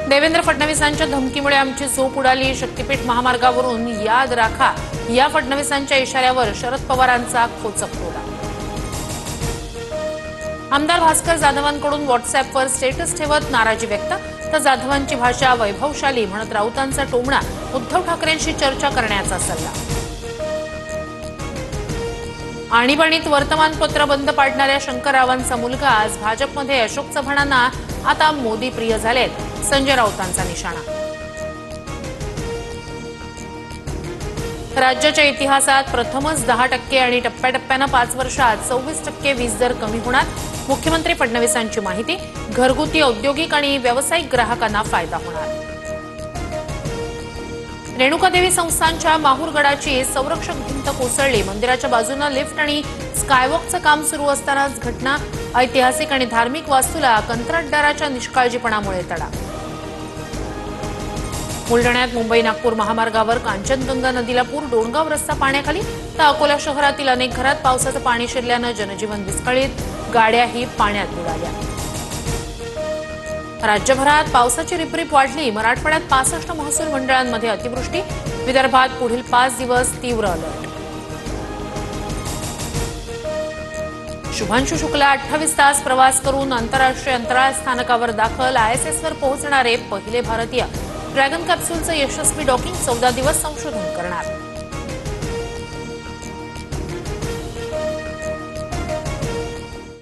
देवेंद्र फडणवीसांच्या धमकीमुळे आमची झोप उडाली. शक्तीपीठ महामार्गावरून याद राखा या फडणवीसांच्या इशाऱ्यावर शरद पवारांचा खोचक तोडा. आमदार भास्कर जाधवांकडून व्हॉट्सअॅपवर स्टेटस ठेवत नाराजी व्यक्त. तर जाधवांची भाषा वैभवशाली म्हणत राऊतांचा टोमणा. उद्धव ठाकरेंशी चर्चा करण्याचा सल्ला. आणीबाणीत वर्तमानपत्र बंद पाडणाऱ्या शंकररावांचा मुलगा आज भाजपमध्ये. अशोक चव्हाणांना आता मोदी प्रिय झालेत. संजय राऊतांचा निशाणा. राज्याच्या इतिहासात प्रथमच 10% आणि टप्प्याटप्प्यानं 5 वर्षात 26% वीज दर कमी होणार. मुख्यमंत्री फडणवीसांची माहिती. घरगुती, औद्योगिक आणि व्यावसायिक ग्राहकांना फायदा होणार. रेणुकादेवी संस्थानच्या माहूरगडाची संरक्षक भिंत कोसळली. मंदिराच्या बाजूने लिफ्ट आणि स्कायवॉकचं काम सुरू असतानाच घटना. ऐतिहासिक आणि धार्मिक वास्तूला कंत्राटदाराच्या निष्काळजीपणामुळे तडा. बुलढाण्यात मुंबई नागपूर महामार्गावर कांचनगंगा नदीला पूर. डोणगाव रस्ता पाण्याखाली. तर अकोला शहरातील अनेक घरात पावसाचं पाणी शिरल्यानं जनजीवन विस्कळीत. गाड्याही पाण्यात बुडाल्या. राज्यभरात पावसाची रिपरिप वाढली. मराठवाड्यात 65 महसूल मंडळांमध्ये अतिवृष्टी. विदर्भात पुढील 5 दिवस तीव्र अलर्ट. शुभांशु शुक्ला 28 तास प्रवास करून आंतरराष्ट्रीय अंतराळ स्थानकावर दाखल. ISSवर पोहोचणारे पहिले भारतीय. ड्रॅगन कॅप्सूलचं यशस्वी डॉकिंग. 14 दिवस संशोधन करणार.